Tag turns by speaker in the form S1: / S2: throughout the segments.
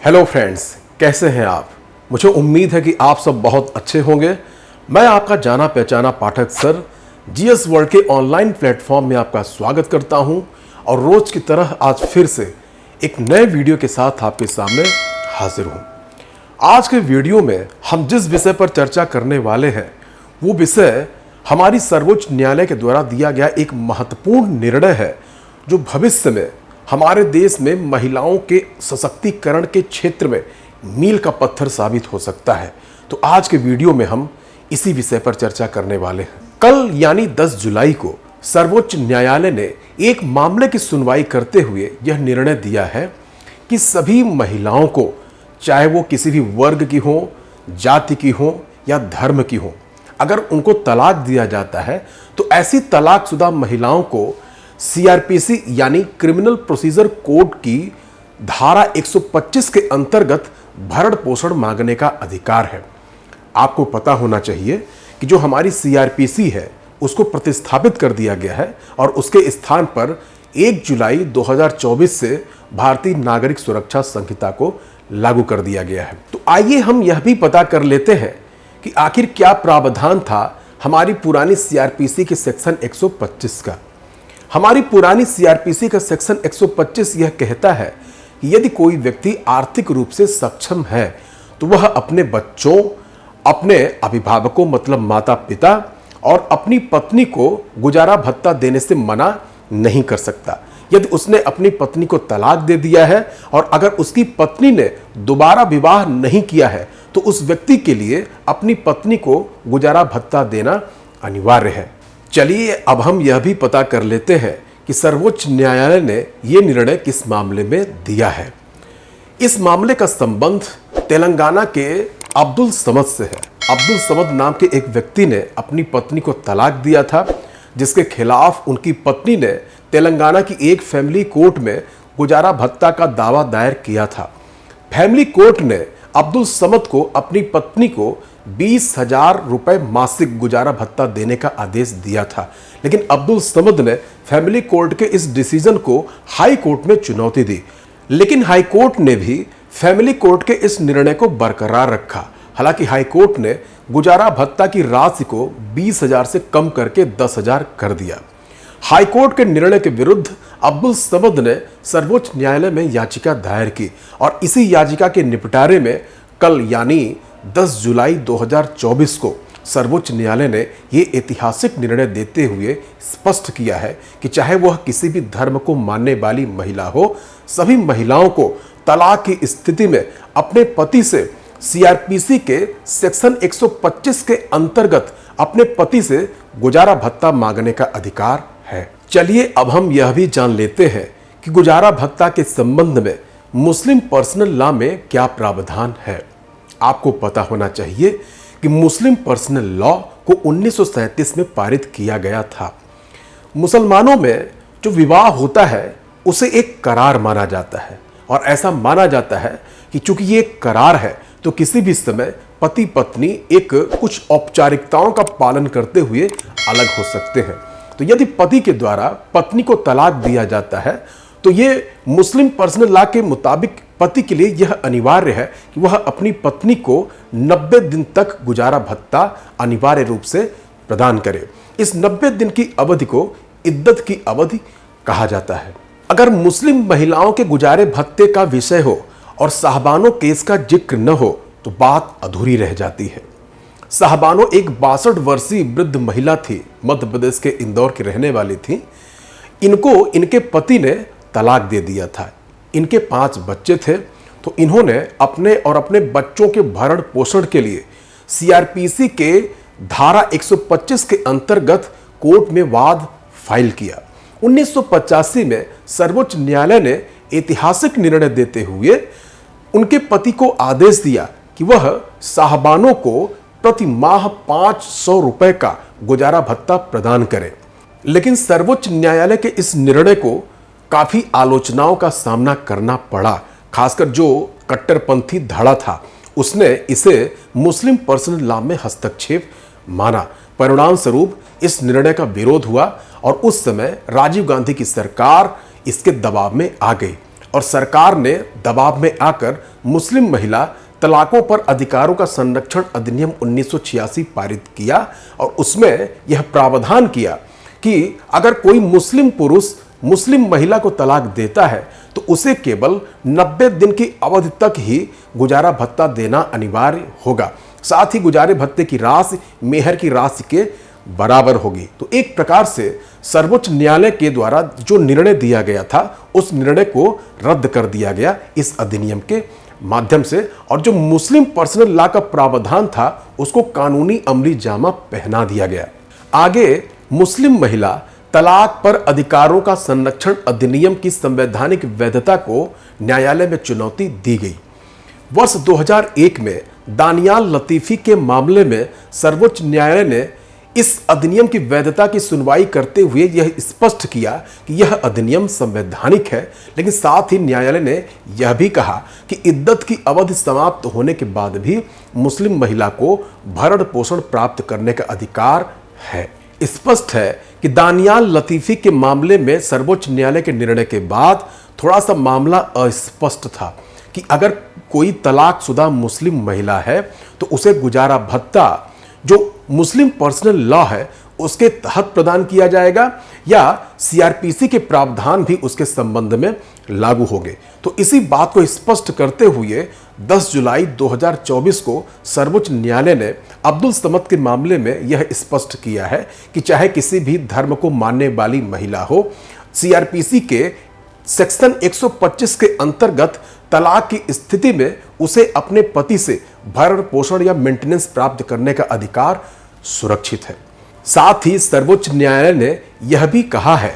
S1: Hello friends, कैसे हैं आप। मुझे उम्मीद है कि आप सब बहुत अच्छे होंगे। मैं आपका जाना पहचाना पाठक सर जीएस वर्ल्ड के ऑनलाइन प्लेटफॉर्म में आपका स्वागत करता हूं और रोज की तरह आज फिर से एक नए वीडियो के साथ आपके सामने हाजिर हूं। आज के वीडियो में हम जिस विषय पर चर्चा करने वाले हैं वो विषय हमारी सर्वोच्च न्यायालय के द्वारा दिया गया एक महत्वपूर्ण निर्णय है जो भविष्य में हमारे देश में महिलाओं के सशक्तिकरण के क्षेत्र में मील का पत्थर साबित हो सकता है। तो आज के वीडियो में हम इसी विषय पर चर्चा करने वाले हैं। कल यानी 10 जुलाई को सर्वोच्च न्यायालय ने एक मामले की सुनवाई करते हुए यह निर्णय दिया है कि सभी महिलाओं को, चाहे वो किसी भी वर्ग की हो, जाति की हो या धर्म की हो, अगर उनको तलाक दिया जाता है तो ऐसी तलाकशुदा महिलाओं को सीआरपीसी यानी क्रिमिनल प्रोसीजर कोड की धारा 125 के अंतर्गत भरण पोषण मांगने का अधिकार है। आपको पता होना चाहिए कि जो हमारी सीआरपीसी है उसको प्रतिस्थापित कर दिया गया है और उसके स्थान पर 1 जुलाई 2024 से भारतीय नागरिक सुरक्षा संहिता को लागू कर दिया गया है। तो आइए हम यह भी पता कर लेते हैं कि आखिर क्या प्रावधान था हमारी पुरानी सीआरपीसी के सेक्शन 125 का। हमारी पुरानी सीआरपीसी का सेक्शन 125 यह कहता है कि यदि कोई व्यक्ति आर्थिक रूप से सक्षम है तो वह अपने बच्चों, अपने अभिभावकों मतलब माता पिता और अपनी पत्नी को गुजारा भत्ता देने से मना नहीं कर सकता। यदि उसने अपनी पत्नी को तलाक दे दिया है और अगर उसकी पत्नी ने दोबारा विवाह नहीं किया है तो उस व्यक्ति के लिए अपनी पत्नी को गुजारा भत्ता देना अनिवार्य है। चलिए अब हम यह भी पता कर लेते हैं कि सर्वोच्च न्यायालय ने यह निर्णय किस मामले में दिया है। इस मामले का संबंध तेलंगाना के अब्दुल समद से है। अब्दुल समद नाम के एक व्यक्ति ने अपनी पत्नी को तलाक दिया था, जिसके खिलाफ उनकी पत्नी ने तेलंगाना की एक फैमिली कोर्ट में गुजारा भत्ता का दावा दायर किया था। फैमिली कोर्ट ने अब्दुल समद को अपनी पत्नी को 20,000 रुपए मासिक गुजारा भत्ता देने का आदेश दिया था, लेकिन अब्दुल समद ने फैमिली कोर्ट के इस डिसीजन को हाई कोर्ट में चुनौती दी, लेकिन हाई कोर्ट ने भी फैमिली कोर्ट के इस निर्णय को बरकरार रखा। हालांकि हाई कोर्ट ने गुजारा भत्ता की राशि को 20,000 से कम करके 10,000 कर दिया। हाई कोर्ट के निर्णय के विरुद्ध अब्दुल समद ने सर्वोच्च न्यायालय में याचिका दायर की और इसी याचिका के निपटारे में कल यानी 10 जुलाई 2024 को सर्वोच्च न्यायालय ने ये ऐतिहासिक निर्णय देते हुए स्पष्ट किया है कि चाहे वह किसी भी धर्म को मानने वाली महिला हो, सभी महिलाओं को तलाक की स्थिति में अपने पति से सीआरपीसी के सेक्शन 125 के अंतर्गत अपने पति से गुजारा भत्ता मांगने का अधिकार है। चलिए अब हम यह भी जान लेते हैं कि गुजारा भत्ता के संबंध में मुस्लिम पर्सनल लॉ में क्या प्रावधान है। आपको पता होना चाहिए कि मुस्लिम पर्सनल लॉ को 1937 में पारित किया गया था। मुसलमानों में जो विवाह होता है उसे एक करार माना जाता है और ऐसा माना जाता है कि चूंकि ये एक करार है तो किसी भी समय पति पत्नी एक कुछ औपचारिकताओं का पालन करते हुए अलग हो सकते हैं। तो यदि पति के द्वारा पत्नी को तलाक दिया जाता है तो ये मुस्लिम पर्सनल लॉ के मुताबिक पति के लिए यह अनिवार्य है कि वह अपनी पत्नी को 90 दिन तक गुजारा भत्ता अनिवार्य रूप से प्रदान करे। इस 90 दिन की अवधि को इद्दत की अवधि कहा जाता है। अगर मुस्लिम महिलाओं के गुजारे भत्ते का विषय हो और साहबानो केस का जिक्र न हो तो बात अधूरी रह जाती है। साहबानो एक 62 वर्षीय वृद्ध महिला थी, मध्य प्रदेश के इंदौर की रहने वाली थी। इनको इनके पति ने तलाक दे दिया था। इनके 5 बच्चे थे, तो इन्होंने अपने और अपने बच्चों के भरण पोषण के लिए सीआरपीसी के धारा 125 के अंतर्गत कोर्ट में वाद फाइल किया। 1985 में सर्वोच्च न्यायालय ने ऐतिहासिक निर्णय देते हुए उनके पति को आदेश दिया कि वह साहबानों को प्रति माह 500 रुपए का गुजारा भत्ता प्रदान करें। लेकिन सर्वोच्च न्यायालय के इस निर्णय को काफी आलोचनाओं का सामना करना पड़ा। खासकर जो कट्टरपंथी धड़ा था उसने इसे मुस्लिम पर्सनल लॉ में हस्तक्षेप माना। परिणाम स्वरूप इस निर्णय का विरोध हुआ और उस समय राजीव गांधी की सरकार इसके दबाव में आ गई। और सरकार ने दबाव में आकर मुस्लिम महिला तलाकों पर अधिकारों का संरक्षण अधिनियम 1986 पारित किया और उसमें यह प्रावधान किया कि अगर कोई मुस्लिम पुरुष मुस्लिम महिला को तलाक देता है तो उसे केवल 90 दिन की अवधि तक ही गुजारा भत्ता देना अनिवार्य होगा। साथ ही गुजारे भत्ते की राशि मेहर की राशि के बराबर होगी। तो एक प्रकार से सर्वोच्च न्यायालय के द्वारा जो निर्णय दिया गया था उस निर्णय को रद्द कर दिया गया इस अधिनियम के माध्यम से, और जो मुस्लिम पर्सनल लॉ का प्रावधान था उसको कानूनी अमली जामा पहना दिया गया। आगे मुस्लिम महिला तलाक पर अधिकारों का संरक्षण अधिनियम की संवैधानिक वैधता को न्यायालय में चुनौती दी गई। वर्ष 2001 में दानियाल लतीफी के मामले में सर्वोच्च न्यायालय ने इस अधिनियम की वैधता की सुनवाई करते हुए यह स्पष्ट किया कि यह अधिनियम संवैधानिक है, लेकिन साथ ही न्यायालय ने यह भी कहा कि इद्दत की अवधि समाप्त होने के बाद भी मुस्लिम महिला को भरण पोषण प्राप्त करने का अधिकार है। स्पष्ट है कि दानियाल लतीफी के मामले में सर्वोच्च न्यायालय के निर्णय के बाद थोड़ा सा मामला अस्पष्ट था कि अगर कोई तलाकशुदा मुस्लिम महिला है तो उसे गुजारा भत्ता जो मुस्लिम पर्सनल लॉ है उसके तहत प्रदान किया जाएगा या सीआरपीसी के प्रावधान भी उसके संबंध में लागू होंगे। तो इसी बात को स्पष्ट करते हुए 10 जुलाई 2024 को सर्वोच्च न्यायालय ने अब्दुल समद के मामले में यह स्पष्ट किया है कि चाहे किसी भी धर्म को मानने वाली महिला हो, सीआरपीसी के सेक्शन 125 के अंतर्गत तलाक की स्थिति में उसे अपने पति से भरण पोषण या मेंटेनेंस प्राप्त करने का अधिकार सुरक्षित है। साथ ही सर्वोच्च न्यायालय ने यह भी कहा है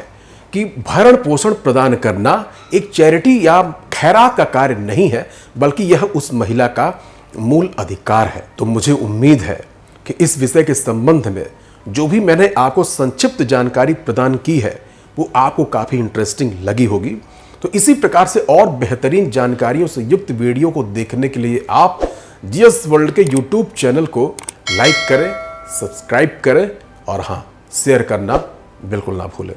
S1: कि भरण पोषण प्रदान करना एक चैरिटी या खैरात का कार्य नहीं है, बल्कि यह उस महिला का मूल अधिकार है। तो मुझे उम्मीद है कि इस विषय के संबंध में जो भी मैंने आपको संक्षिप्त जानकारी प्रदान की है वो आपको काफ़ी इंटरेस्टिंग लगी होगी। तो इसी प्रकार से और बेहतरीन जानकारियों से युक्त वीडियो को देखने के लिए आप जीएस वर्ल्ड के यूट्यूब चैनल को लाइक करें, सब्सक्राइब करें और हाँ, शेयर करना बिल्कुल ना भूलें।